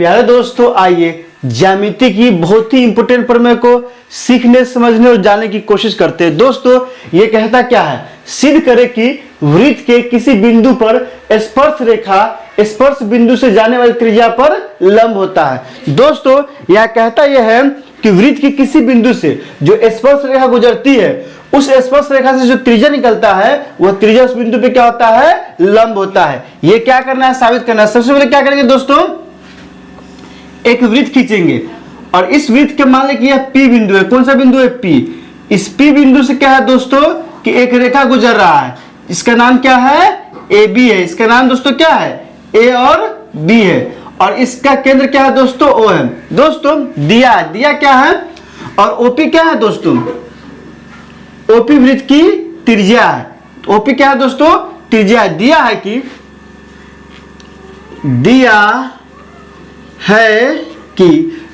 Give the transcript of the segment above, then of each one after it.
प्यारे दोस्तों, आइए ज्यामिति की बहुत ही इंपोर्टेंट प्रमेय को सीखने, समझने और जानने की कोशिश करते हैं। दोस्तों, ये कहता क्या है? सिद्ध करें कि वृत्त के किसी बिंदु पर स्पर्श रेखा स्पर्श बिंदु से जाने वाली त्रिज्या पर लंब होता है। दोस्तों, यह कहता यह है कि वृत्त की किसी बिंदु से जो स्पर्श रेखा गुजरती है, उस स्पर्श रेखा से जो त्रिज्या निकलता है, वह त्रिज्या उस बिंदु पे क्या होता है? लंब होता है। ये क्या करना है? साबित करना है। सबसे पहले क्या करेंगे दोस्तों? एक वृत्त खींचेंगे और इस वृत्त के मान लें कि यह P बिंदु है। कौन सा बिंदु है? P। इस P बिंदु से क्या है दोस्तों कि एक रेखा गुजर रहा है। इसका नाम क्या है? AB है। इसका नाम दोस्तों क्या है? A और B है। और इसका केंद्र क्या है दोस्तों? O है। दोस्तों, दिया क्या है? और OP क्या है दोस्तों? OP वृत्त की त्रिज्या है। OP क्या है दोस्तों? त्रिज्या है। दिया है कि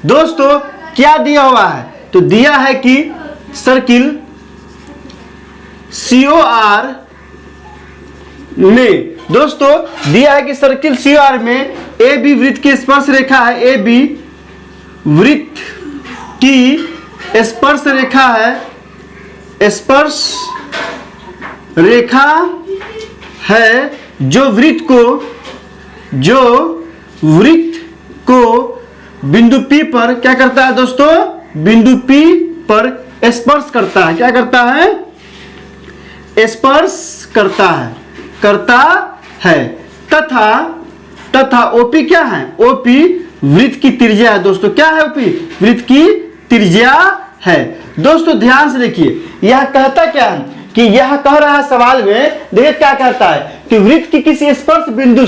दोस्तों क्या दिया हुआ है? तो दिया है कि सर्किल COR में, दोस्तों दिया है कि सर्किल COR में AB वृत्त की स्पर्श रेखा है। AB वृत्त की स्पर्श रेखा है, स्पर्श रेखा है जो वृत्त को बिंदु P पर क्या करता है दोस्तों? बिंदु P पर स्पर्श करता है। क्या करता है? स्पर्श करता है। तथा OP क्या है? OP वृत्त की त्रिज्या है। दोस्तों क्या है? OP वृत्त की त्रिज्या है। दोस्तों ध्यान से देखिए, यह कहता क्या है कि यह कह रहा है सवाल में, देखिए क्या कहता है कि वृत्त की किसी स्पर्श बिंदु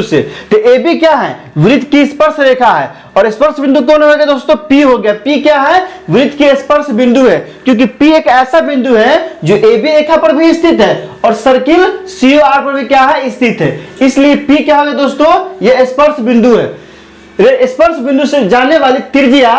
से तो AB क्या है? वृत्त की स्पर्श रेखा है। और स्पर्श बिंदु कौन हो गया दोस्तों? P हो गया। P क्या है? वृत्त की स्पर्श बिंदु है, क्योंकि P एक ऐसा बिंदु है जो AB रेखा पर भी स्थित है और सर्किल COR पर भी क्या है? स्थित है। इसलिए P क्या होगा दोस्तों? यह स्पर्श बिंदु है। स्पर्श बिंदु से जाने वाली त्रिज्या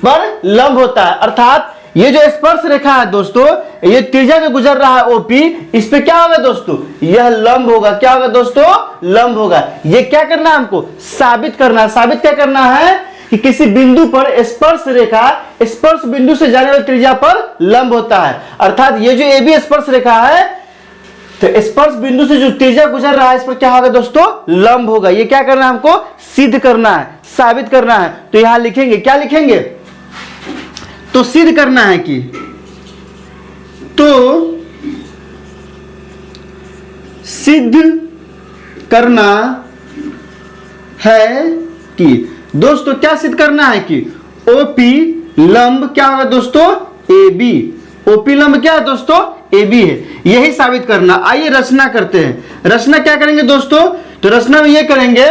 पर लंब होता है। अर्थात ये जो स्पर्श रेखा है दोस्तों, ये त्रिज्या जो गुजर रहा है OP, इस पे क्या होगा दोस्तों? यह लंब होगा। क्या होगा दोस्तों? लंब होगा। ये क्या करना है हमको? साबित करना है। साबित क्या करना है? कि किसी बिंदु पर स्पर्श रेखा स्पर्श बिंदु से जाने वाली त्रिज्या पर लंब होता है। अर्थात ये जो AB स्पर्श रेखा है, तो स्पर्श बिंदु से जो त्रिज्या गुजर रहा है, इस पर क्या होगा दोस्तों? लंब होगा। ये क्या करना है हमको? सिद्ध करना है, साबित करना है। तो यहां लिखेंगे, क्या लिखेंगे? तो सिद्ध करना है कि दोस्तों क्या सिद्ध करना है कि OP लंब क्या होगा दोस्तों? AB। OP लंब क्या है दोस्तों? AB है। यही साबित करना। आइए रचना करते हैं। रचना क्या करेंगे दोस्तों? तो रचना में ये करेंगे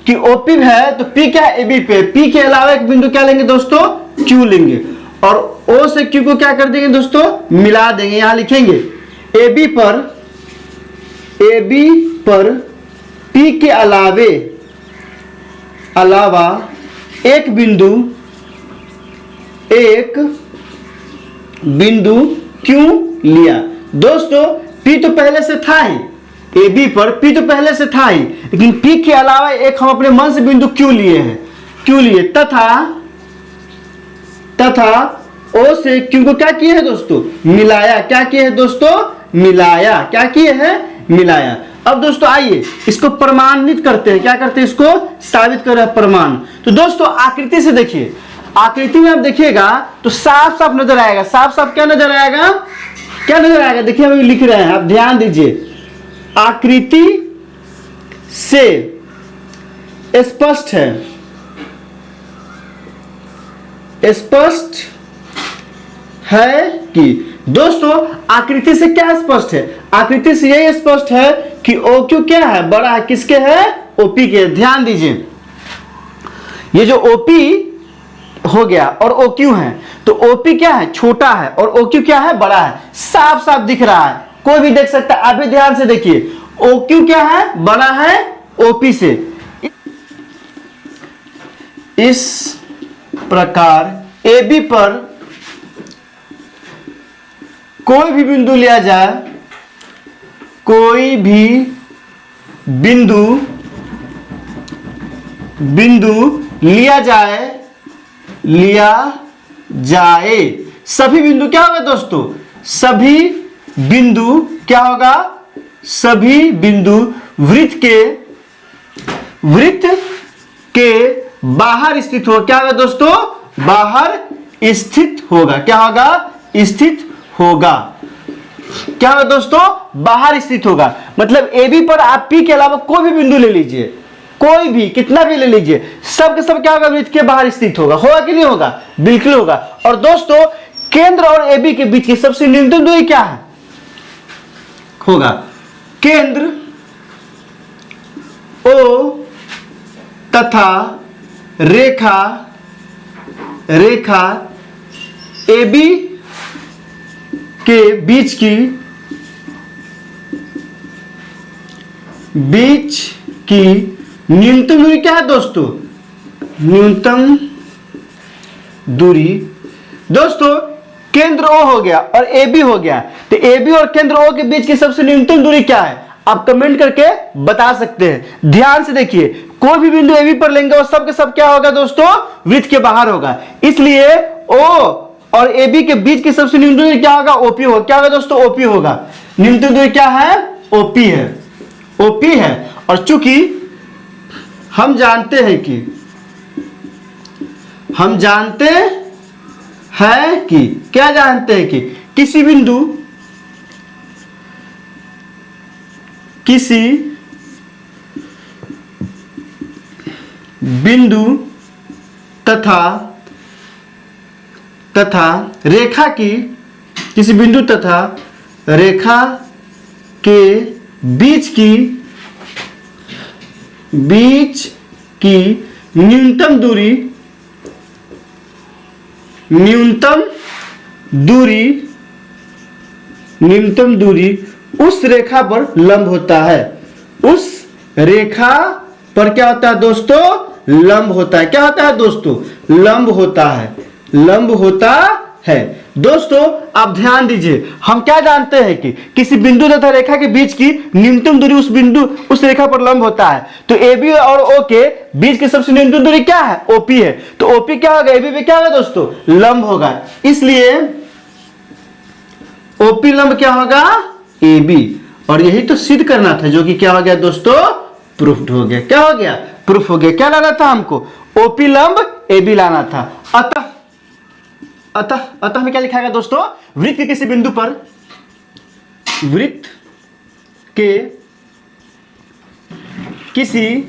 कि OP है तो P क्या है? AB पे। P के अलावा एक बिंदु क्या लेंगे दोस्तों? Q लेंगे और O से Q को क्या कर देंगे दोस्तों? मिला देंगे। यहां लिखेंगे AB पर P के अलावा एक बिंदु Q लिया। दोस्तों P तो पहले से था ही, AB पर P तो पहले से था ही, लेकिन P के अलावा एक हम अपने मन से बिंदु Q लिए तथा O से Q को क्या किए हैं दोस्तों? मिलाया। क्या किए हैं दोस्तों? मिलाया। क्या किए हैं? मिलाया। अब दोस्तों आइए इसको प्रमाणित करते हैं। क्या करते हैं? इसको साबित कर रहे हैं, प्रमाण। तो दोस्तों आकृति से देखिए, आकृति में आप देखिएगा तो साफ साफ नजर आएगा। साफ साफ क्या नजर आएगा? क्या नजर आएगा? देखिए हम लिख रहे हैं, आप ध्यान दीजिए। आकृति से स्पष्ट है कि दोस्तों आकृति से क्या स्पष्ट है? आकृति से यही स्पष्ट है कि OQ क्या है? बड़ा है। किसके है? OP के। ध्यान दीजिए, ये जो OP हो गया और OQ है, तो OP क्या है? छोटा है और OQ क्या है? बड़ा है। साफ साफ दिख रहा है, कोई भी देख सकता है। आप भी ध्यान से देखिए, OQ क्या है? बड़ा है OP से। इस प्रकार AB पर कोई भी बिंदु लिया जाए, कोई भी बिंदु बिंदु लिया जाए। सभी बिंदु क्या होगा दोस्तों, सभी बिंदु क्या होगा, सभी बिंदु वृत्त के बाहर स्थित हो, क्या होगा दोस्तों, बाहर स्थित होगा। क्या होगा, स्थित होगा। क्या होगा दोस्तों, बाहर स्थित होगा। मतलब ए बी पर आप पी के अलावा कोई भी बिंदु ले लीजिए, कोई भी कितना भी ले लीजिए, सब के सब क्या होगा, वृत्त के बाहर स्थित होगा। होगा कि नहीं होगा, बिल्कुल होगा। और दोस्तों केंद्र और ए बी के बीच की सबसे न्यूनतम दूरी क्या है, होगा केंद्र ओ तथा रेखा ए बी के बीच की न्यूनतम दूरी क्या है दोस्तों, न्यूनतम दूरी। दोस्तों केंद्र ओ हो गया और ए बी हो गया, तो ए बी और केंद्र ओ के बीच की सबसे न्यूनतम दूरी क्या है, आप कमेंट करके बता सकते हैं। ध्यान से देखिए, कोई भी बिंदु ए बी पर लेंगे और सब के सब क्या होगा दोस्तों, वृत्त के बाहर होगा। इसलिए ओ और ए बी के बीच की सबसे न्यूनतम दूरी क्या होगा, ओपी होगा। क्या होगा दोस्तों, ओपी होगा। न्यूनतम दूरी क्या है, ओपी है, ओपी है। और चूंकि हम जानते हैं कि क्या जानते हैं कि किसी बिंदु तथा रेखा की, किसी बिंदु तथा रेखा के बीच की न्यूनतम दूरी उस रेखा पर लंब होता है। उस रेखा पर क्या होता है दोस्तों, लंब होता है। क्या होता है दोस्तों, लंब होता है, लंब होता है। दोस्तों आप ध्यान दीजिए, हम क्या जानते हैं कि किसी बिंदु तथा रेखा के बीच की न्यूनतम दूरी उस रेखा पर लंब होता है। तो ए बी और ओ के बीच की सबसे न्यूनतम दूरी क्या है, ओपी है। तो ओपी क्या होगा, ए बी पे क्या होगा दोस्तों, लंब होगा। इसलिए ओपी लंब क्या होगा, ए बी। और यही तो सिद्ध करना था, जो कि क्या हो गया दोस्तों, प्रूफ्ड हो गया। क्या हो गया, प्रूफ हो गया। क्या लाना था हमको, ओपी लंब ए बी लाना था। अतः हमें क्या लिखा है दोस्तों, वृत्त के किसी बिंदु पर, वृत्त के किसी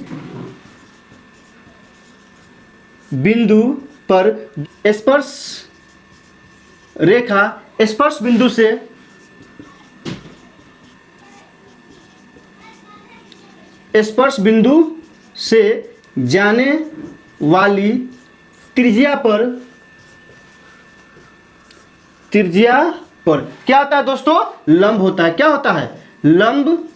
बिंदु पर स्पर्श रेखा स्पर्श बिंदु से जाने वाली त्रिज्या पर क्या होता है दोस्तों, लंब होता है। क्या होता है, लंब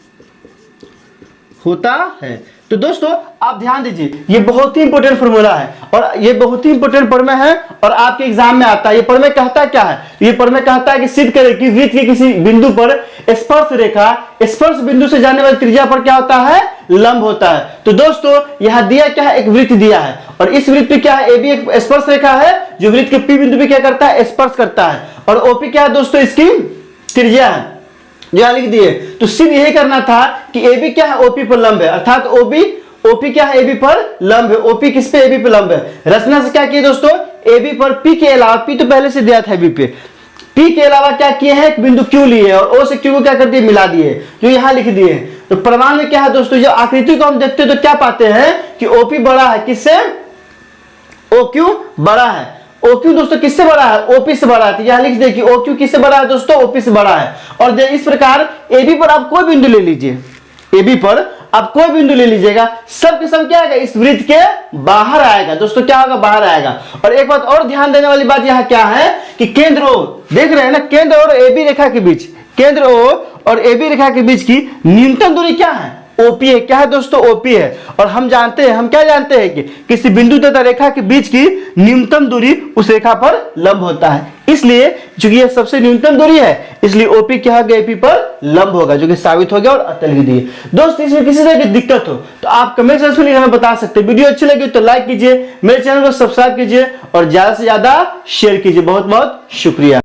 होता है। तो दोस्तों आप ध्यान दीजिए, ये बहुत ही इंपॉर्टेंट फॉर्मूला है और ये बहुत ही इंपॉर्टेंट प्रमेय है और आपके एग्जाम में आता है। ये प्रमेय कहता क्या है, ये प्रमेय कहता है कि सिद्ध करें कि वृत्त के किसी बिंदु पर स्पर्श रेखा स्पर्श बिंदु से जाने वाली त्रिज्या पर क्या होता है, लंब होता है। तो दोस्तों यहां दिया क्या है, एक वृत्त दिया है और इस वृत्त पे क्या है, ए बी एक स्पर्श रेखा है जो वृत्त के पी बिंदु पे क्या करता है, स्पर्श करता है। और ओपी क्या है दोस्तों, इसकी त्रिज्या है, यहां लिख दिए। तो सिर्फ यही करना था कि ए बी क्या है, ओपी पर लंब है, अर्थात ओपी क्या है, ए बी पर लंब है। ओपी किस पे, ए बी पर लंब है। रचना से क्या किए दोस्तों, ए बी पर पी के अलावा, पी तो पहले से दिया था बी पे, पी के अलावा क्या किए हैं, एक बिंदु क्यू लिए और ओ से क्यू को क्या कर दिए, मिला दिए, जो यहां लिख दिए। तो प्रमाण में क्या है दोस्तों, जब आकृति को हम देखते हैं तो क्या पाते हैं कि ओपी बड़ा है किससे, ओ क्यू बड़ा है। ओ क्यू दोस्तों किससे बड़ा है, ओपी से बड़ा है। तो यहां लिख दे कि ओ क्यू किससे बड़ा है दोस्तों, ओपी से बड़ा है। और इस प्रकार ए बी पर आप कोई बिंदु ले लीजिए, ए बी पर आप कोई बिंदु ले लीजिएगा, सब के सब क्या आएगा, इस वृत्त के बाहर आएगा। दोस्तों क्या होगा, बाहर आएगा। और एक बात और ध्यान देने वाली बात यहाँ क्या है कि केंद्र ओ, देख रहे हैं ना, केंद्र और ए बी रेखा के बीच, केंद्र ओ और ए बी रेखा के बीच की न्यूनतम दूरी क्या है, ओपी है। क्या है दोस्तों? ओपी है। और हम जानते हैं, हम क्या जानते हैं कि किसी बिंदु तथा रेखा के बीच की न्यूनतम दूरी उस रेखा पर लंब होता है, इसलिए चूंकि यह सबसे न्यूनतम दूरी है इसलिए ओपी क्या होगा? एपी पर लंब होगा, जो कि साबित हो गया और अतल विधि है। दोस्त इसमें किसी तरह की दिक्कत हो तो आप कमेंट सेक्शन में हमें बता सकते हैं। वीडियो अच्छी लगी तो लाइक कीजिए, मेरे चैनल को सब्सक्राइब कीजिए और ज्यादा से ज्यादा शेयर कीजिए। बहुत बहुत शुक्रिया।